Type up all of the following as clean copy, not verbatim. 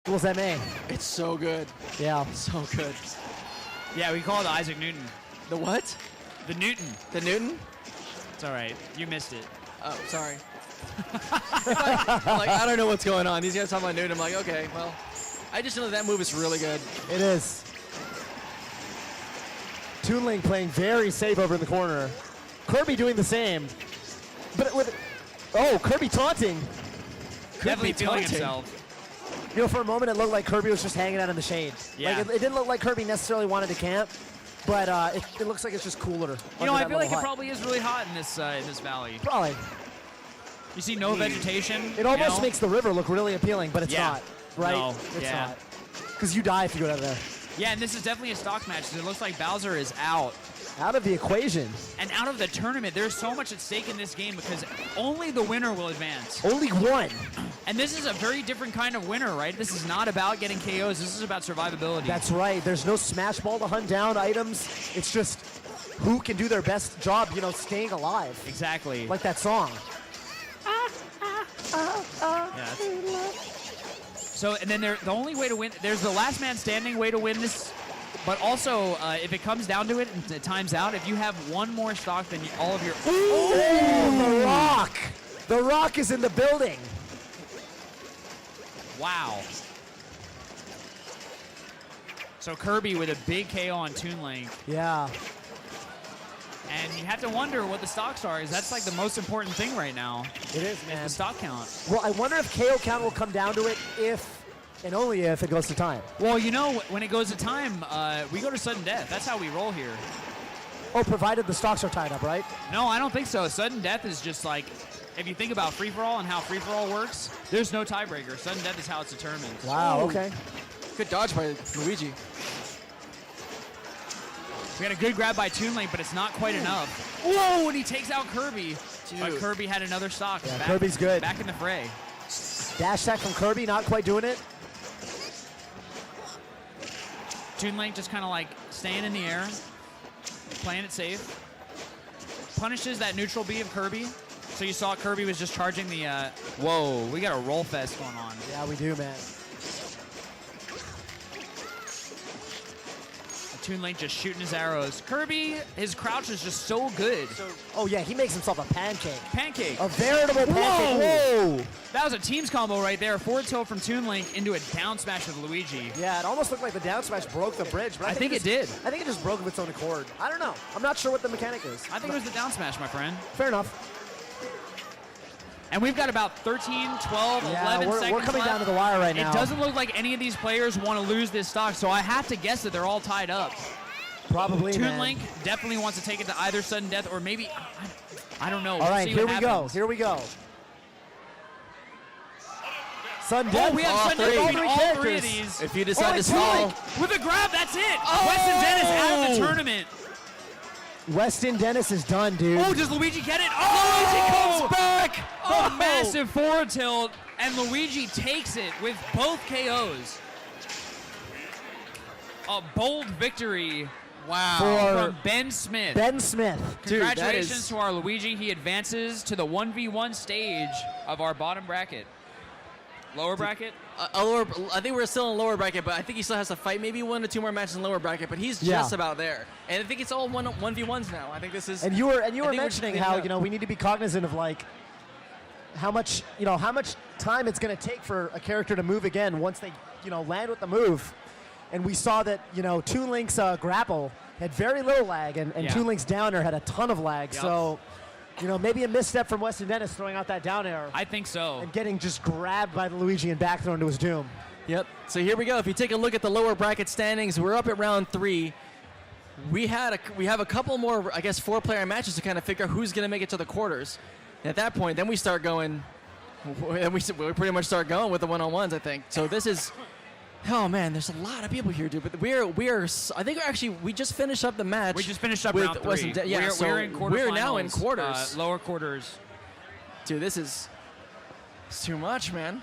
equals MA. It's so good. Yeah. So good. Yeah, we call it Isaac Newton. The what? The Newton. The Newton? It's all right. You missed it. Oh, sorry. I'm like, I don't know what's going on. These guys talking about Newton. I'm like, okay, well, I just know that move is really good. It is. Toon Link playing very safe over in the corner. Kirby doing the same. But with, oh, Kirby taunting. Definitely feeling taunting. himself. You know, for a moment, it looked like Kirby was just hanging out in the shade. Yeah. Like, it didn't look like Kirby necessarily wanted to camp, but it looks like it's just cooler. You know, I feel like it probably is really hot in this valley. Probably. You see no vegetation. It almost you know? makes the river look really appealing, but it's Yeah. not, right? No, It's yeah. not. Because you die if you go down there. Yeah, and this is definitely a stock match. It looks like Bowser is out. Out of the equation. And out of the tournament, there's so much at stake in this game because only the winner will advance. Only one. And this is a very different kind of winner, right? This is not about getting KOs. This is about survivability. That's right. There's no smash ball to hunt down items. It's just who can do their best job, you know, staying alive. Exactly. Like that song. Yeah, so, and then the only way to win, there's the last man standing way to win this, but also if it comes down to it and it times out, if you have one more stock than all of your... Oh, the Rock! The Rock is in the building. Wow. So Kirby with a big KO on Toon Link. Yeah. And you have to wonder what the stocks are, because that's like the most important thing right now. It is, man. The stock count. Well, I wonder if KO count will come down to it if, and only if, it goes to time. Well, you know, when it goes to time, we go to sudden death. That's how we roll here. Oh, provided the stocks are tied up, right? No, I don't think so. Sudden death is just like, if you think about free-for-all and how free-for-all works, there's no tiebreaker. Sudden death is how it's determined. Wow, okay. Good dodge by Luigi. We got a good grab by Toon Link, but it's not quite enough. Whoa, and he takes out Kirby. But Kirby had another stock. Yeah, Kirby's good. Back in the fray. Dash attack from Kirby, not quite doing it. Toon Link just kind of like staying in the air, playing it safe. Punishes that neutral B of Kirby. So you saw Kirby was just charging the, whoa, we got a roll fest going on. Yeah, we do, man. Toon Link just shooting his arrows. Kirby, his crouch is just so good. Oh, yeah, he makes himself a pancake. Pancake. A veritable pancake. Whoa! That was a team's combo right there. Forward tilt from Toon Link into a down smash with Luigi. Yeah, it almost looked like the down smash broke the bridge, but I think it did. I think it just broke of its own accord. I don't know. I'm not sure what the mechanic is. I think it was the down smash, my friend. Fair enough. And we've got about 13, 12, Yeah, 11 seconds we're coming left. down to the wire right now. It doesn't look like any of these players want to lose this stock, so I have to guess that they're all tied up. Probably, Toon man. Link definitely wants to take it to either sudden death or maybe, I don't know. All right, See here what we go. happens. Here we go. Sudden Oh, death. we have All sudden three. death between all Characters. 3 of these. If you decide to it's stall, Link. With a grab, that's it. Oh! Weston Dennis out of the tournament. Weston Dennis is done, dude. Oh, does Luigi get it? Oh, Luigi comes back. A massive forward tilt, and Luigi takes it with both KOs. A bold victory Wow. from Ben Smith. Ben Smith. Dude, that Congratulations is- to our Luigi. He advances to the 1v1 stage of our bottom bracket. Lower bracket? I think we're still in lower bracket, but I think he still has to fight maybe 1 or 2 more matches in lower bracket, but he's Yeah. just about there. And I think it's all 1v1s now. I think this is... And you were I think we're mentioning just how, cleaning you know, we need to be cognizant of like how much time it's going to take for a character to move again once they, you know, land with the move. And we saw that, you know, Toon Link's grapple had very little lag, and Yeah. Toon Link's down air had a ton of lag. Yep. So, you know, maybe a misstep from Weston Dennis throwing out that down air I think so. and getting just grabbed by the Luigi and back thrown to his doom. Yep. So here we go. If you take a look at the lower bracket standings, we're up at round 3. We have a couple more, I guess, 4-player matches to kind of figure out who's going to make it to the quarters. And at that point, then we start going, and we pretty much start going with the one-on-ones, I think. So this is, oh man, there's a lot of people here, dude. But I think we just finished up the match. We just finished up with round 3. Weston yeah, we're in quarterfinals. We're now in quarters. Lower quarters. Dude, this is it's too much, man.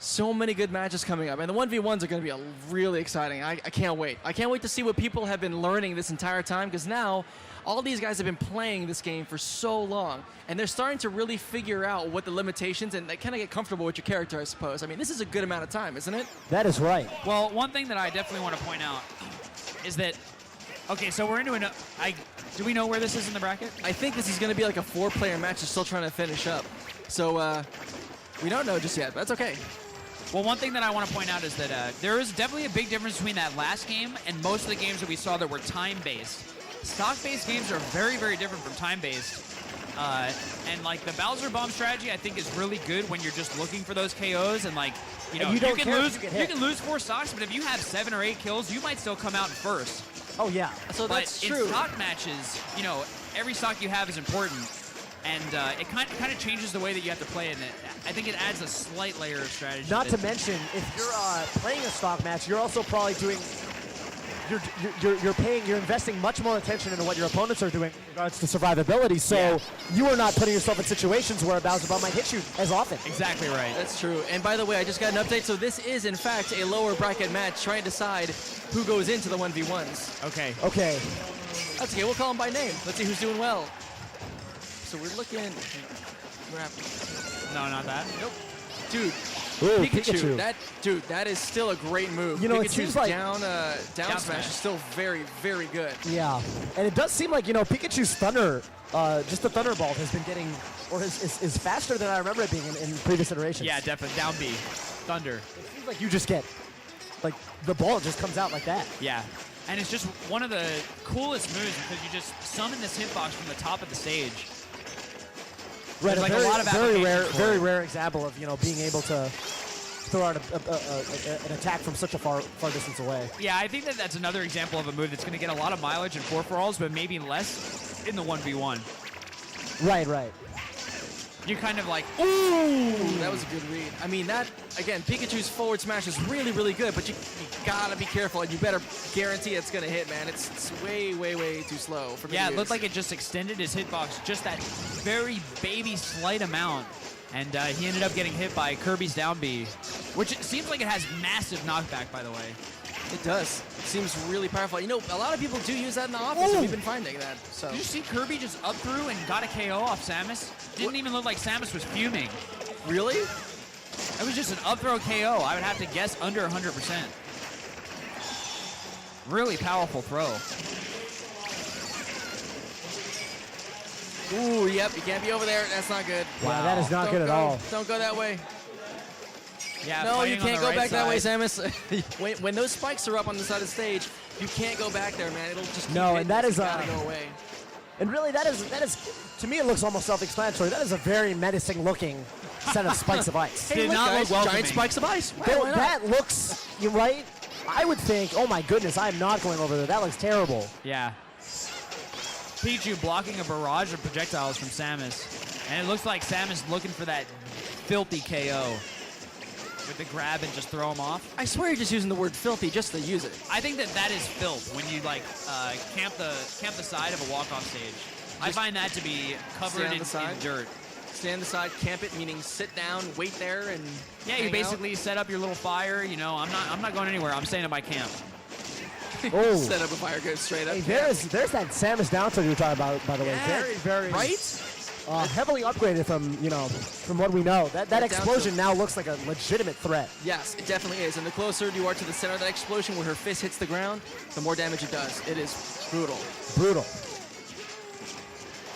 So many good matches coming up, and the 1v1s are going to be really exciting. I can't wait. I can't wait to see what people have been learning this entire time, because now all these guys have been playing this game for so long, and they're starting to really figure out what the limitations, and they kind of get comfortable with your character, I suppose. I mean, this is a good amount of time, isn't it? That is right. Well, one thing that I definitely want to point out is that, okay, so we're into do we know where this is in the bracket? I think this is going to be like a 4-player match. They're still trying to finish up. So we don't know just yet, but that's okay. Well, one thing that I want to point out is that there is definitely a big difference between that last game and most of the games that we saw that were time-based. Stock-based games are very, very different from time-based. And like the Bowser Bomb strategy, I think is really good when you're just looking for those KOs and like, you know, You don't can care if lose you get hit. you can lose 4 stocks, but if you have 7 or 8 kills, you might still come out first. Oh, yeah. So But that's in true. stock matches, you know, every stock you have is important, and it kind of changes the way that you have to play it. And I think it adds a slight layer of strategy. Not to that- mention, if you're playing a stock match, you're also probably doing. You're investing much more attention into what your opponents are doing in regards to survivability. So Yeah. you are not putting yourself in situations where a Bowser Bomb might hit you as often. Exactly right. That's true. And by the way, I just got an update. So this is, in fact, a lower bracket match trying to decide who goes into the 1v1s. Okay. Okay. That's okay. We'll call them by name. Let's see who's doing well. So we're looking. No, not that. Nope. Dude, Ooh, Pikachu. That is still a great move. You know, it Pikachu's seems like- down Down smash smash. is still very, very good. Yeah, and it does seem like, you know, Pikachu's Thunder, just the Thunderbolt has been getting, or is faster than I remember it being in previous iterations. Yeah, definitely. Down B. Thunder. It seems like you just get, like, the ball just comes out like that. Yeah. And it's just one of the coolest moves because you just summon this hitbox from the top of the stage. Right, There's like a very, lot of very rare, applications for very it. rare example of, you know, being able to throw out an attack from such a far distance away. Yeah, I think that that's another example of a move that's going to get a lot of mileage in 4-for-alls, but maybe less in the 1v1. Right. You kind of like, Ooh, that was a good read. I mean, that, again, Pikachu's forward smash is really, really good, but you gotta be careful, and you better guarantee it's gonna hit, man. It's way, way, way too slow for me yeah, to it looked use. like it just extended his hitbox just that very baby slight amount. And he ended up getting hit by Kirby's down B, which it seems like it has massive knockback, by the way. It does. It seems really powerful. You know, a lot of people do use that in the office, and we've been finding that. So Did you see Kirby just up through and got a KO off Samus? Didn't even look like Samus was fuming. really? It was just an up throw KO. I would have to guess under 100%. Really powerful throw. Ooh, yep. You can't be over there. That's not good. Wow, that is not Don't good at go- all. Don't go that way. Yeah, No, you fighting on can't the go right back that way, side. Samus. when those spikes are up on the side of the stage, you can't go back there, man. It'll just keep No, and hitting that us. is, You gotta go away. And really, that is, to me, it looks almost self-explanatory. That is a very menacing looking set of spikes of ice. Hey, Did look, not guys, look welcoming. giant spikes of ice. Wow, Though why not? that looks, you're right. I would think, oh my goodness, I'm not going over there. That looks terrible. Yeah. Pikachu blocking a barrage of projectiles from Samus. And it looks like Samus looking for that filthy KO. With the grab and just throw him off. I swear you're just using the word filthy just to use it. I think that is filth when you like camp the side of a walk-off stage. I Just find that to be covered stay on in the side? dirt. Stand on the side, camp it, meaning sit down, wait there, and Yeah, you hang basically set up your little fire. You know, I'm not going anywhere. I'm staying at my camp. Oh, set up a fire, go straight up. hey, there's that Samus down tilt you were talking about, by the way. Yeah, Very right? heavily upgraded from what we know. That down explosion tilt. now looks like a legitimate threat. Yes, it definitely is. And the closer you are to the center of that explosion where her fist hits the ground, the more damage it does. It is brutal. Brutal.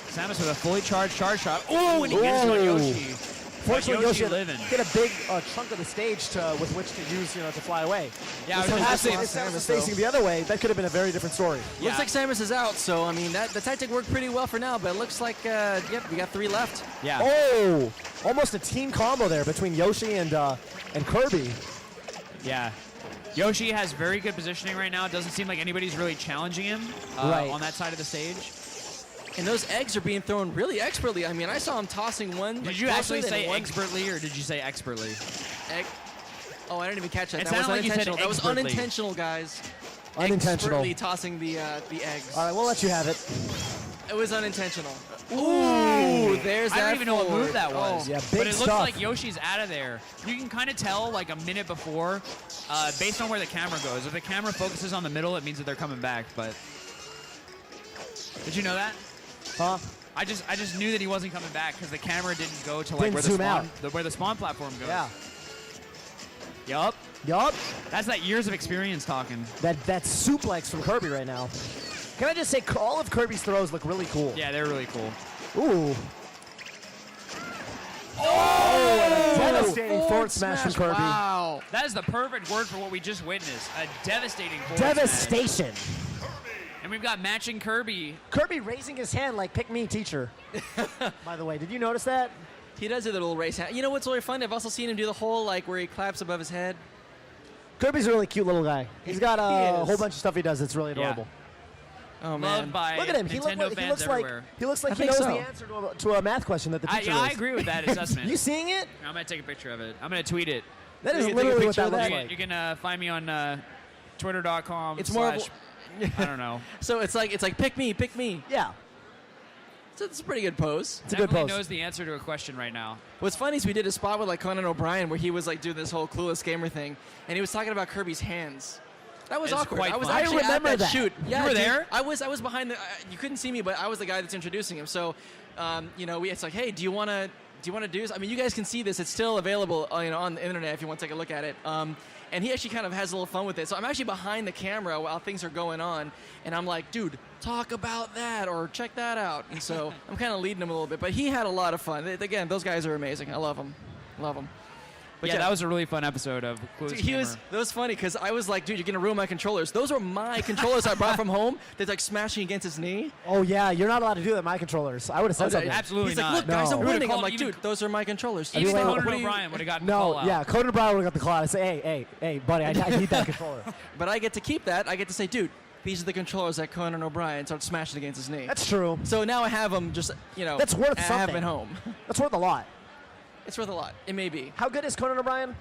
Samus with a fully charged charge shot. Oh, and he gets it on Whoa. Yoshi. Fortunately, Yoshi Yoshi living. get a big chunk of the stage with which to use, to fly away. Yeah, I was So gonna perhaps say, if lost Samus Samus, was facing though. the other way, that could have been a very different story. Yeah. Looks like Samus is out, so I mean the tactic worked pretty well for now, but it looks like yep, we got 3 left. Yeah. Oh, almost a team combo there between Yoshi and Kirby. Yeah. Yoshi has very good positioning right now. It doesn't seem like anybody's really challenging him Right. on that side of the stage. And those eggs are being thrown really expertly. I mean, I saw him tossing one. Did you closer actually than say one expertly or did you say expertly? egg? Oh, I didn't even catch that. It That was sounded like you said unintentional. That was expertly. unintentional, guys. Unintentional. Expertly tossing the eggs. All right, we'll let you have it. It was unintentional. Ooh, there's that I don't even know what forward. move that was. Oh. Yeah, but big it looks stuff. like Yoshi's out of there. You can kind of tell like a minute before, based on where the camera goes. If the camera focuses on the middle, it means that they're coming back. But did you know that? Huh? I just knew that he wasn't coming back because the camera didn't go to like Didn't where the zoom spawn out. where the spawn platform goes. Yeah. Yup. Yup. That's that years of experience talking. That suplex from Kirby right now. Can I just say, all of Kirby's throws look really cool. Yeah, they're really cool. Ooh. Oh, and a devastating forward smash from Kirby. Wow. That is the perfect word for what we just witnessed. A devastating forward smash. Devastation. And we've got matching Kirby. Kirby raising his hand like, pick me, teacher. By the way, did you notice that? He does a little race hand. You know what's really fun? I've also seen him do the whole like where he claps above his head. Kirby's a really cute little guy. He's got He a is. whole bunch of stuff he does that's really Yeah. adorable. Oh man. Loved by Look at him. Nintendo fans everywhere. He looks like I he think knows so. the answer to a math question that the teacher I is. agree with that assessment. You seeing it? I'm going to take a picture of it. I'm going to tweet it. That is You can take a literally what picture that of looks that? like. You can find me on twitter.com. It's more of I don't know. So it's like pick me, pick me. Yeah. So it's a pretty good pose. It's a good Definitely pose. knows the answer to a question right now. What's funny is we did a spot with like Conan O'Brien where he was like doing this whole clueless gamer thing, and he was talking about Kirby's hands. That was It's awkward. quite I was fun. actually I remember at that that. shoot. Yeah, You were dude. there? I was behind the. You couldn't see me, but I was the guy that's introducing him. So, it's like, hey, do you want to do this? I mean, you guys can see this. It's still available, on the internet if you want to take a look at it. And he actually kind of has a little fun with it. So I'm actually behind the camera while things are going on, and I'm like, dude, talk about that or check that out. And so I'm kind of leading him a little bit, but he had a lot of fun. Again, those guys are amazing. I love them. Love them. But Yeah, that was a really fun episode of Clueless Dude, Gamer. that was funny because I was like, dude, you're gonna ruin my controllers. Those were my controllers I brought from home. They're like smashing against his knee. Oh, yeah. You're not allowed to do that with my controllers. I would have said something. absolutely He's like, not. look, guys, No. I'm You would've winning. I'm called like, even- dude, those are my controllers. Even wait, Conan wait. O'Brien would have gotten No, the call out. yeah. Conan Brown would have got the call out and say, hey, buddy, I need that controller. But I get to keep that. I get to say, dude, these are the controllers that Conan O'Brien started smashing against his knee. That's true. So now I have them just, That's worth I have them something. at home. That's worth a lot. It's worth a lot. It may be. How good is Conan O'Brien?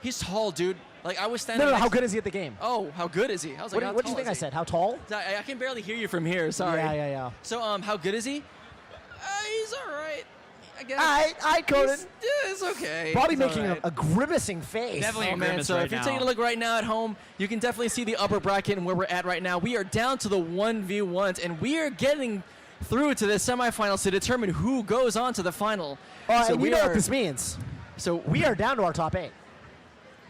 He's tall, dude. Like I was standing. No, next- how good is he at the game? Oh, how good is he? I was like, What do you think I said? How tall? I can barely hear you from here. Sorry. Yeah. So, how good is he? He's all right. I guess. I Conan. It's okay. Bobby He's all making right. a grimacing face. Definitely Oh a man, grimace so right if you're now. taking a look right now at home, you can definitely see the upper bracket and where we're at right now. We are down to the 1v1s, and we are getting through to the semifinals to determine who goes on to the final. So and you know what this means. So We are down to our top 8.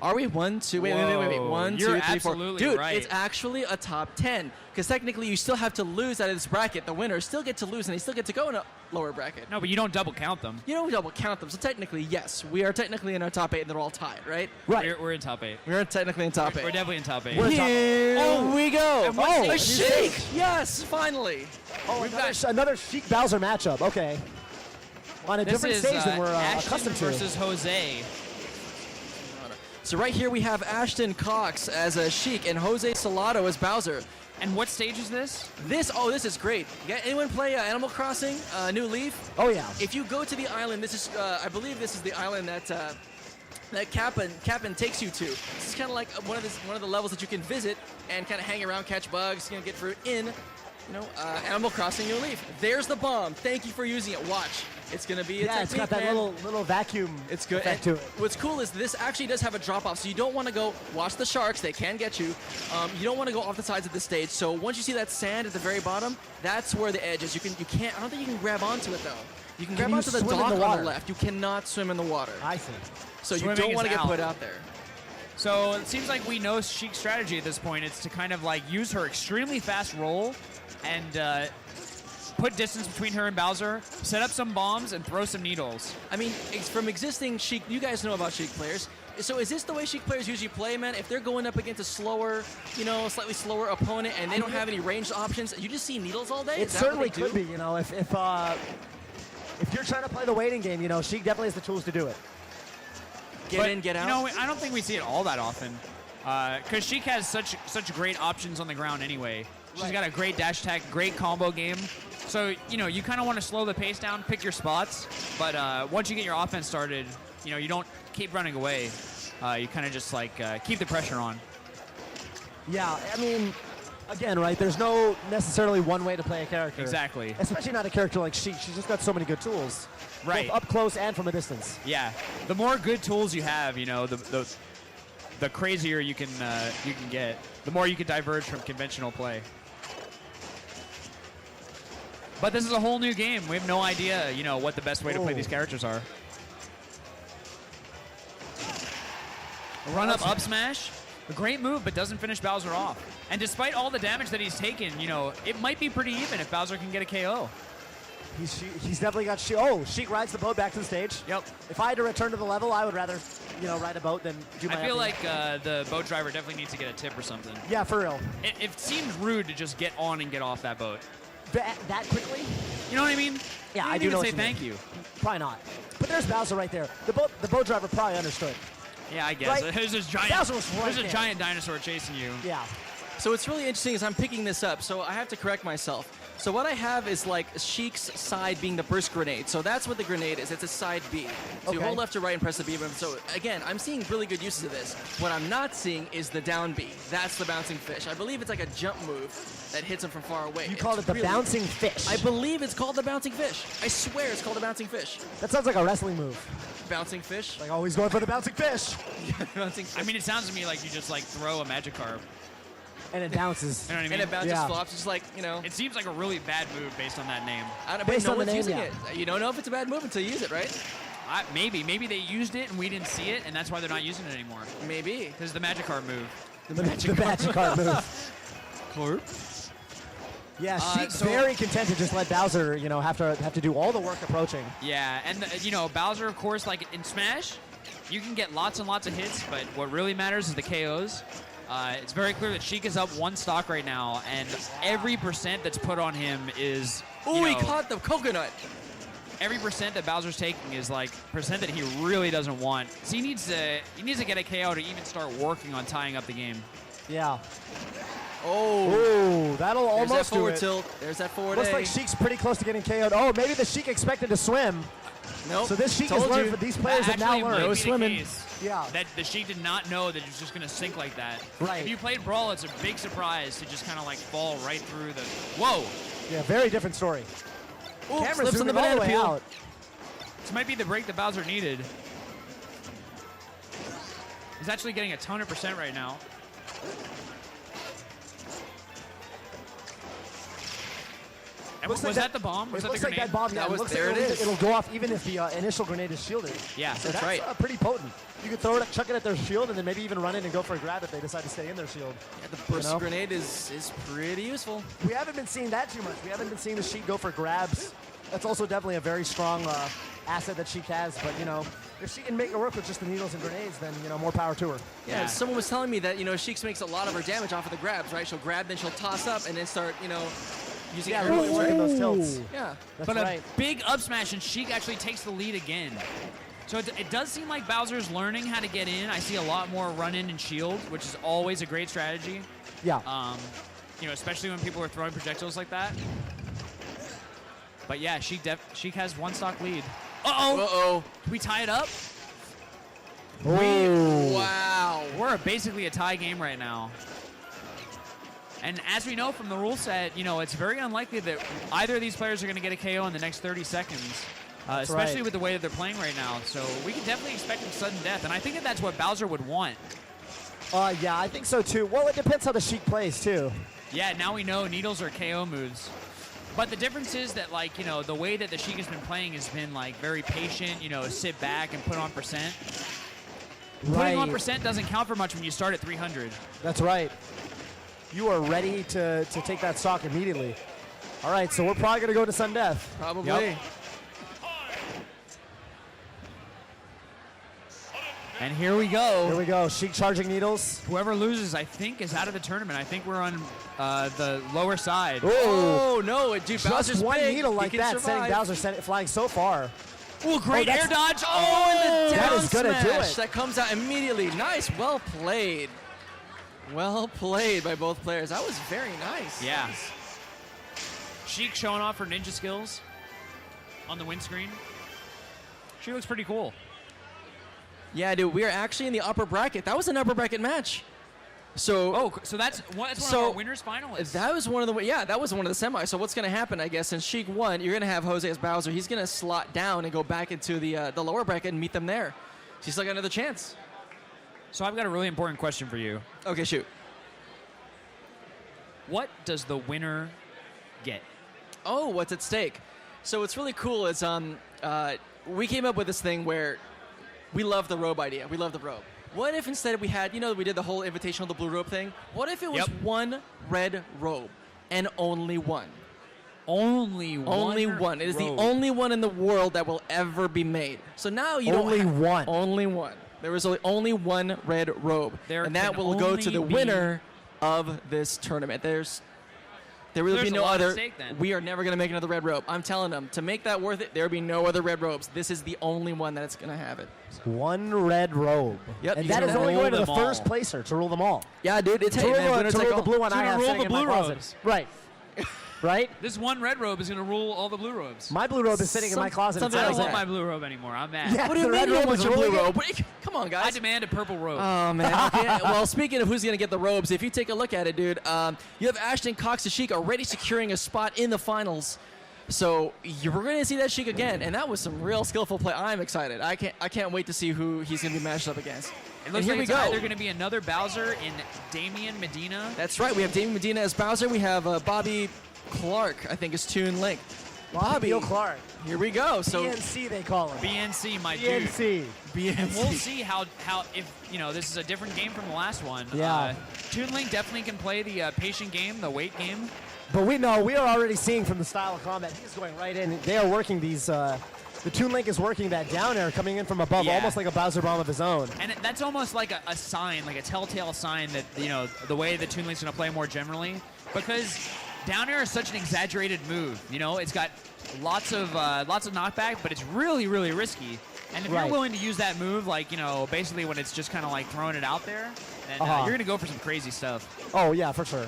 Are we 1, 2? Wait. Whoa. 1, You're 2, 3, 4. absolutely Dude, right. it's actually a top 10 because technically you still have to lose out of this bracket. The winners still get to lose, and they still get to go in a lower bracket. No, but you don't double count them. You don't double count them, so technically, yes, we are technically in our top 8, and they're all tied, right? Right. We're in top 8. We're technically in top 8. We're definitely in top 8. We're- Here we go. And what Oh, a stage? shake! Yes, finally. Oh, We've another Sheik Bowser matchup. Okay. On a This different is stage than we're Ashton accustomed to. versus Jose. So right here we have Ashton Cox as a Sheik and Jose Salado as Bowser. And what stage is this? This is great. Anyone play Animal Crossing, New Leaf? Oh, yeah. If you go to the island, this is, I believe this is the island that Cap'n takes you to. This is kind of like one of the levels that you can visit and kind of hang around, catch bugs, get fruit in, Animal Crossing New Leaf. There's the bomb. Thank you for using it. Watch. It's gonna be a Yeah, it's technique, got that man. little vacuum It's good. effect And to it. what's cool is this actually does have a drop off, so you don't want to go watch the sharks. They can get you. You don't want to go off the sides of the stage. So once you see that sand at the very bottom, that's where the edge is. You can't. I don't think you can grab onto it though. You can grab you onto the swim in dock the on water? the left. You cannot swim in the water. I see. So you Swimming don't is want to get out. put out there. So it seems like we know Sheik's strategy at this point. It's to kind of like use her extremely fast roll and put distance between her and Bowser, set up some bombs, and throw some needles. I mean, from existing Sheik, you guys know about Sheik players. So is this the way Sheik players usually play, man? If they're going up against a slower, slightly slower opponent and they don't have any ranged options, you just see needles all day? It Is that what certainly they could do? be. If you're trying to play the waiting game, Sheik definitely has the tools to do it. Get in, get out. I don't think we see it all that often. Because Sheik has such great options on the ground anyway. She's got a great dash attack, great combo game. So, you kind of want to slow the pace down, pick your spots. But once you get your offense started, you don't keep running away. You kind of just keep the pressure on. Yeah, I mean, Again, right? There's no necessarily one way to play a character. Exactly. Especially not a character like Sheik. She's just got so many good tools. Right. Both up close and from a distance. Yeah. The more good tools you have, you know, the crazier you can get. The more you can diverge from conventional play. But this is a whole new game. We have no idea, you know, what the best way to play these characters are. Run up smash. A great move, but doesn't finish Bowser off. And despite all the damage that he's taken, you know, it might be pretty even if Bowser can get a KO. He's definitely got Sheik. Oh, Sheik rides the boat back to the stage. Yep. If I had to return to the level, I would rather, you know, ride a boat than do my I feel FP. like the boat driver definitely needs to get a tip or something. Yeah, for real. It seems rude to just get on and get off that boat. That quickly? You know what I mean? Yeah, you I didn't do even know say what you mean. thank you. Probably not. But there's Bowser right there. The boat driver probably understood. Yeah, I guess. Right. There's this giant, Bowser was right there's a there. giant dinosaur chasing you. Yeah. So what's really interesting is I'm picking this up, so I have to correct myself. So what I have is like Sheik's side being the burst grenade. So that's what the grenade is. It's a side B. So you Okay. hold left to right and press the B button. So again, I'm seeing really good uses of this. What I'm not seeing is the down B. That's the bouncing fish. I believe it's like a jump move that hits him from far away. You called it the bouncing fish. I believe it's called the bouncing fish. I swear it's called the bouncing fish. That sounds like a wrestling move. Bouncing fish? Like, oh, he's going for the bouncing fish. Bouncing fish. I mean, it sounds to me like you just like throw a Magikarp. And it bounces. You know what I mean? And it bounces Yeah. flops, just like, you know. It seems like a really bad move based on that name. I don't, Based but on no the one's name, using yeah. it. You don't know if it's a bad move until you use it, right? Maybe they used it and we didn't see it, and that's why they're not using it anymore. Maybe. This is the Magikarp move. The Magikarp move. Carp. Yeah, Sheik's so- very content to just let Bowser, you know, have to do all the work approaching. Yeah, and you know, Bowser, of course, like in Smash, you can get lots and lots of hits, but what really matters is the KOs. It's very clear that Sheik is up one stock right now, and every percent that's put on him is. Oh, he know, caught the coconut. every percent that Bowser's taking is like percent that he really doesn't want. So he needs to get a KO to even start working on tying up the game. Yeah. Oh. Oh, that'll There's that almost do forward it. tilt. There's that forward Looks A. like Sheik's pretty close to getting KO'd. Oh, maybe the Sheik expected to swim. Nope. So this Sheik has Told learned, you. but these players have now Actually, might learned. No be the swimming. case Yeah. That the Sheik did not know that he was just going to sink like that. Right. If you played Brawl, it's a big surprise to just kind of like fall right through the. Whoa! Yeah, very different story. Ooh, Camera slips on the zooming all banana way peel. out. This might be the break that Bowser needed. He's actually getting a ton of percent right now. And Looks was like that the bomb? Was It that the looks like grenade? that bomb. Yeah, That it was- looks there like it is. it'll go off even if the initial grenade is shielded. Yeah. So That's right. Pretty potent. You could throw it, chuck it at their shield, and then maybe even run in and go for a grab if they decide to stay in their shield. Yeah, the burst You know? grenade is pretty useful. We haven't been seeing that too much. We haven't been seeing the Sheik go for grabs. That's also definitely a very strong asset that Sheik has. But, you know, if she can make it work with just the needles and grenades, then, you know, more power to her. Yeah, Yeah. someone was telling me that, you know, Sheik makes a lot of her damage off of the grabs, right? She'll grab, then she'll toss up, and then start, you know, using Yeah, air really moves, working right? those tilts. Yeah. That's But right. a big up smash, and Sheik actually takes the lead again. So it does seem like Bowser's learning how to get in. I see a lot more run in and shield, which is always a great strategy. Yeah. You know, especially when people are throwing projectiles like that. But yeah, Sheik has one stock lead. Uh-oh! Uh-oh. Can we tie it up? Wow. We're basically a tie game right now. And as we know from the rule set, you know, it's very unlikely that either of these players are going to get a KO in the next 30 seconds. Especially right. with the way that they're playing right now. So we can definitely expect a sudden death. And I think that that's what Bowser would want. Yeah, I think so too. Well, it depends how the Sheik plays too. Yeah, now we know needles are KO moves. But the difference is that, like, you know, the way that the Sheik has been playing has been, like, very patient, you know, sit back and put on percent. Putting on percent doesn't count for much when you start at 300. That's right. You are ready to take that stock immediately. All right, so we're probably going to go to sudden death. Probably. Yep. And here we go. Here we go. Sheik charging needles. Whoever loses, I think, is out of the tournament. I think we're on the lower side. Oh, no. Dude, Just Bowser's one big. needle He like can that, survive. sending Bowser flying so far. Oh, great Oh, air that's- dodge. Oh, and the That down is gonna do smash. it. That comes out immediately. Nice. Well played. Well played by both players. That was very nice. Yeah. Sheik showing off her ninja skills on the windscreen. She looks pretty cool. Yeah, dude. We are actually in the upper bracket. That was an upper bracket match. So so that's one of our winners finalists. that was one of the that was one of the semis. So what's going to happen? I guess since Sheik won, you're going to have Jose as Bowser. He's going to slot down and go back into the lower bracket and meet them there. So he's still got another chance. So I've got a really important question for you. Okay, shoot. What does the winner get? Oh, what's at stake? So what's really cool is we came up with this thing where we love the robe idea. We love the robe. What if instead we had, we did the whole invitational, the blue robe thing? What if it was one red robe and only one? Only one. It is the only one in the world that will ever be made. So now you don't Only one. Only one. There is only one red robe. And that will go to the winner of this tournament. There will be no other. We are never going to make another red robe. I'm telling them, to make that worth it, there will be no other red robes. This is the only one that's going to have it. One red robe. Yep. And that is only going to the first placer to rule them all. Yeah, dude. It's to rule the blue one to I have rule sitting the in my blue closet. robes. Right. Right? This one red robe is going to rule all the blue robes. My blue robe is sitting in my closet. I don't like want that. my blue robe anymore. I'm mad. Yeah, What do you the mean red you robe want is your blue ruling it? robe? Come on, guys. I demand a purple robe. Oh, man. Okay. Well, speaking of who's going to get the robes, if you take a look at it, dude, you have Ashton Cox and Sheik already securing a spot in the finals. So we're going to see that Sheik again, and that was some real skillful play. I'm excited. I can't wait to see who he's going to be matched up against. It looks and like here it's we go. either going to be another Bowser in Damian Medina. That's right. We have Damian Medina as Bowser. We have Bobby Clark, I think, is Toon Link. Bobby Clark. Here we go. So BNC they call him. BNC, my dude. BNC. And we'll see how if this is a different game from the last one. Yeah. Toon Link definitely can play the patient game, the wait game. But we are already seeing from the style of combat, he's going right in. They are working these, the Toon Link is working that down air coming in from above, almost like a Bowser bomb of his own. And that's almost like a sign, like a telltale sign that, the way the Toon Link's going to play more generally. Because down air is such an exaggerated move. It's got lots of knockback, but it's really, really risky. And if you're willing to use that move, like, basically when it's just kind of like throwing it out there, then you're going to go for some crazy stuff. Oh, yeah, for sure.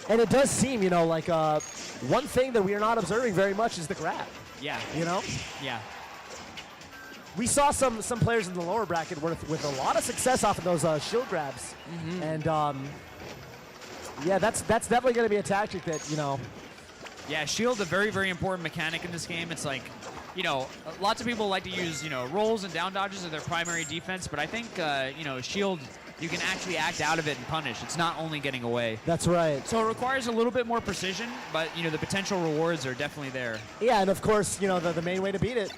And it does seem, like one thing that we are not observing very much is the grab. Yeah. Yeah. We saw some players in the lower bracket with a lot of success off of those shield grabs. Mm-hmm. And, yeah, that's definitely going to be a tactic that, Yeah, shield's a very, very important mechanic in this game. It's like, lots of people like to use, rolls and down dodges as their primary defense, but I think, shield, you can actually act out of it and punish. It's not only getting away. That's right. So it requires a little bit more precision, but, the potential rewards are definitely there. Yeah, and of course, the main way to beat it,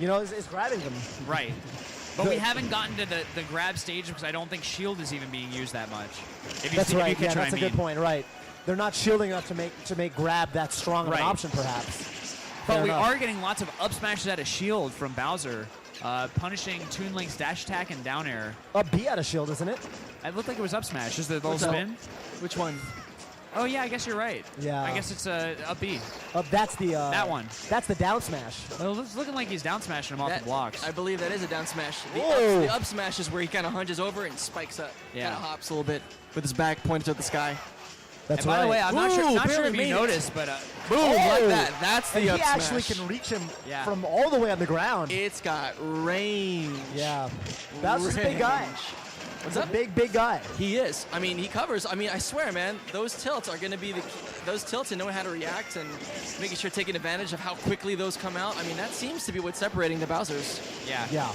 is grabbing them. Right. But we haven't gotten to the grab stage because I don't think shield is even being used that much. That's right. Yeah, that's a good point. Right. They're not shielding enough to make grab that strong of an option, perhaps. But we are getting lots of up smashes out of shield from Bowser, punishing Toon Link's dash attack and down air. Up B out of shield, isn't it? It looked like it was up smash. Just the little spin. Which one? Oh yeah, I guess you're right. Yeah. I guess it's up B. That's the that one. That's the down smash. Well, it's looking like he's down smashing him off the blocks. I believe that is a down smash. The up smash is where he kind of hunches over and spikes up. Yeah. Kind of hops a little bit with his back pointed to the sky. That's and by the way, I'm not sure if you made noticed, but boom, like that. That's the and up he smash. actually can reach him from all the way on the ground. It's got range. Yeah. Bowser's a big guy. What's He's up? a big guy. He is. I mean, he covers. I mean, I swear, man, those tilts are going to be those tilts and knowing how to react and making sure taking advantage of how quickly those come out. I mean, that seems to be what's separating the Bowsers. Yeah. Yeah.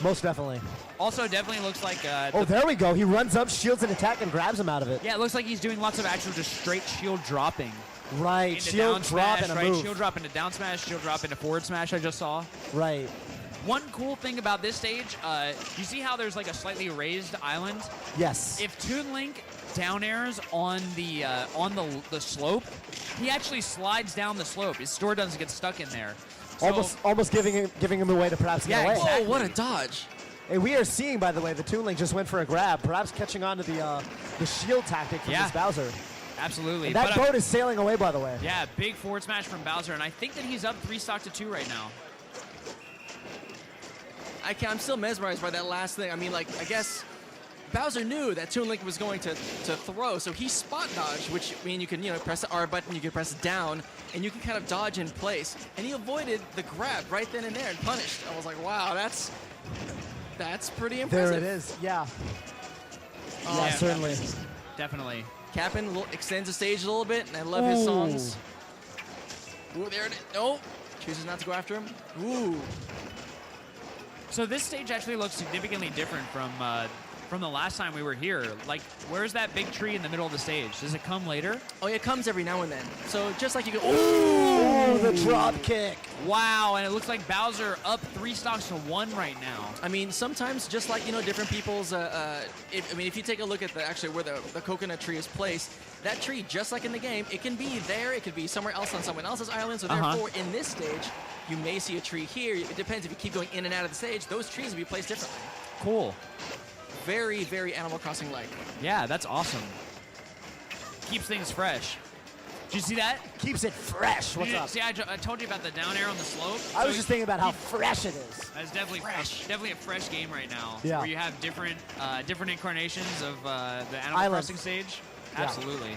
Most definitely. Also, definitely looks like. There we go. He runs up, shields an attack, and grabs him out of it. Yeah, it looks like he's doing lots of actual just straight shield dropping. Right. Into Shield down drop smash, and a right? move. Shield drop into down smash, shield drop into forward smash. I just saw. Right. One cool thing about this stage, you see how there's like a slightly raised island? Yes. If Toon Link down airs on the slope, he actually slides down the slope. His store doesn't get stuck in there. So, almost giving him the way to perhaps get away. Exactly. Whoa, what a dodge. And we are seeing, by the way, the Toon Link just went for a grab, perhaps catching on to the shield tactic from this Bowser. Absolutely. And that boat is sailing away, by the way. Yeah, big forward smash from Bowser, and I think that he's up 3-2 right now. I'm still mesmerized by that last thing. I mean, like, I guess Bowser knew that Toon Link was going to throw, so he spot dodged, which means you can, press the R button, you can press down, and you can kind of dodge in place. And he avoided the grab right then and there and punished. I was like, wow, That's pretty There impressive. it is. Yeah. Oh, Yeah, yeah, certainly. Definitely. Cap'n extends the stage a little bit, and I love his songs. Ooh, there it is. No. Chooses not to go after him. Ooh. So this stage actually looks significantly different from the last time we were here. Like, where's that big tree in the middle of the stage? Does it come later? Oh, it comes every now and then. So just like you go. Oh, the drop kick. Wow, and it looks like Bowser up 3 stocks to 1 right now. I mean, sometimes just like, different people's, if you take a look at actually where the coconut tree is placed, that tree, just like in the game, it can be there, it could be somewhere else on someone else's island, so therefore in this stage, you may see a tree here. It depends if you keep going in and out of the stage, those trees will be placed differently. Cool. Very, very Animal Crossing-like. Yeah, that's awesome. Keeps things fresh. Did you see that? Keeps it fresh. What's up? See, I told you about the down air on the slope. I was just thinking about how fresh it is. It's definitely fresh. Definitely a fresh game right now. Yeah. Where you have different incarnations of the Animal Islands. Crossing stage. Yeah. Absolutely.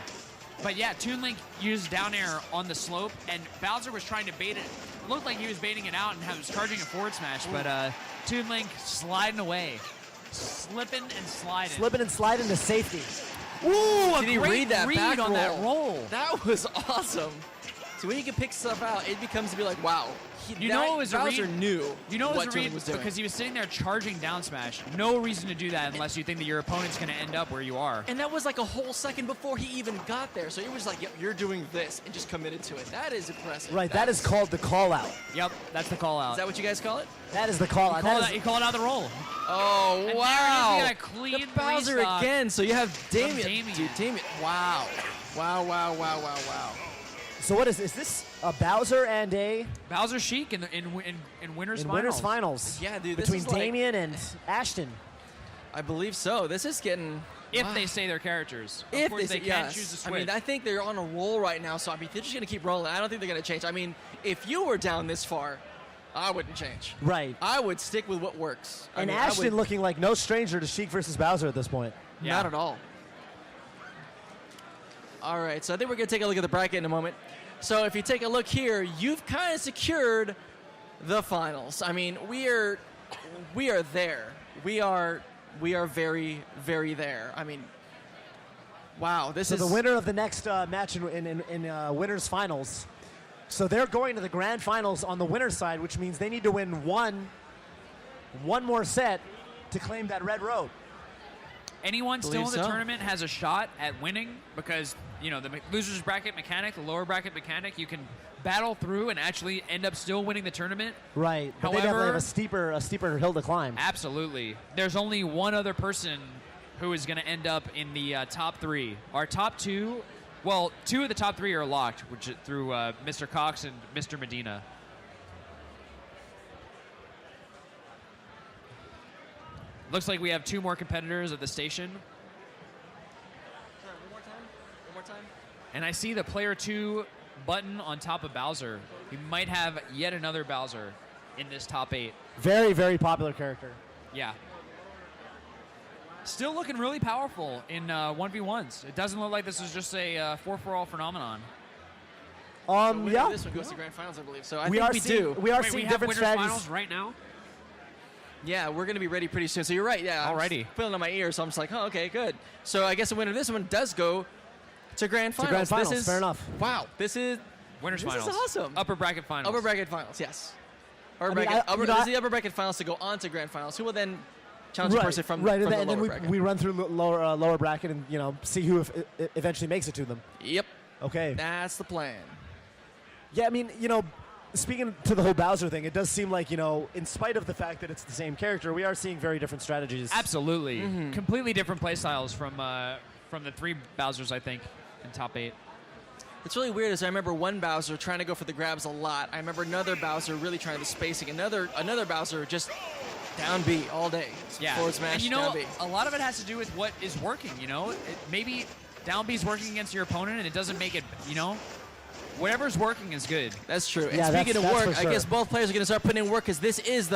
But yeah, Toon Link used down air on the slope, and Bowser was trying to bait it. It looked like he was baiting it out and was charging a forward smash, but Toon Link sliding away. Slipping and sliding. Slipping and sliding to safety. Ooh, Did he read that back on roll? that roll. That was awesome. So when you can pick stuff out, it becomes to be like, wow. You know it was a Bowser read. knew You know it was what a Toon read was doing. because he was sitting there charging down smash. No reason to do that unless you think that your opponent's going to end up where you are. And that was like a whole second before he even got there. So he was like, yep, you're doing this, and just committed to it. That is impressive. Right, that is called the call out. Yep, that's the call out. Is that what you guys call it? That is the call out. He called out the roll. Oh, And wow. there it is, he got a clean the Bowser three-stock again. So you have Damien. Damien. Dude, Damien. Wow. Wow, wow, wow, wow, wow. So what is this? A Bowser and a Bowser Sheik in winners in finals. winners finals. Yeah, dude, this Between is like- Damien and Ashton. I believe so. This is getting... If wow. they say their characters. Of If course, they say- can yes. choose to switch. I mean, I think they're on a roll right now, so I mean, they're just going to keep rolling. I don't think they're going to change. I mean, if you were down this far, I wouldn't change. Right. I would stick with what works. And I Ashton would, looking like no stranger to Sheik versus Bowser at this point. Yeah. Not at all. All right, so I think we're going to take a look at the bracket in a moment. So if you take a look here, you've kind of secured the finals. I mean, we are there. We are very, very there. I mean, wow, this So is the winner of the next match in winners finals. So they're going to the grand finals on the winner's side, which means they need to win one more set to claim that red road. Anyone still in Believe the so. tournament has a shot at winning because, the losers bracket mechanic, the lower bracket mechanic, you can battle through and actually end up still winning the tournament. Right. But they definitely However- have a steeper hill to climb. Absolutely. There's only one other person who is going to end up in the top 3. Our top 2, well, 2 of the top 3 are locked, which is through Mr. Cox and Mr. Medina. Looks like we have 2 more competitors at the station. One more time. And I see the player 2 button on top of Bowser. We might have yet another Bowser in this top 8. Very, very popular character. Yeah. Still looking really powerful in 1v1s. It doesn't look like this is just a 4-for-all phenomenon. The winner Yeah. of this one goes to grand finals, I believe. So I We think are we seeing, do. We are Wait, seeing we have different winners strategies. finals right now? Yeah, we're going to be ready pretty soon. So you're right. Yeah, I'm Alrighty. just feeling on my ear, so I'm just like, oh, okay, good. So I guess the winner of this one does go to grand finals. grand finals, This is, fair enough. Wow, this is Winners this finals. is awesome. Upper bracket finals. Upper bracket finals, yes. Upper I mean, bracket, I- upper, you know, this I- is the upper bracket finals to go on to grand finals. Who will then challenge the Right, person from, right, from and the then lower bracket? we run through lower bracket and see who eventually makes it to them. Yep, Okay. that's the plan. Yeah, I mean, speaking to the whole Bowser thing, it does seem like, in spite of the fact that it's the same character, we are seeing very different strategies. Absolutely. Completely different play styles from the 3 Bowsers, I think, in top 8. It's really weird as I remember one Bowser trying to go for the grabs a lot. I remember another Bowser really trying the spacing. Another Bowser just down B all day. Yeah. Forward smash, and down B. a lot of it has to do with what is working, maybe down B is working against your opponent and it doesn't make it, whatever's working is good. That's true. And Yeah, speaking that's of work, for I sure. guess both players are going to start putting in work because this is the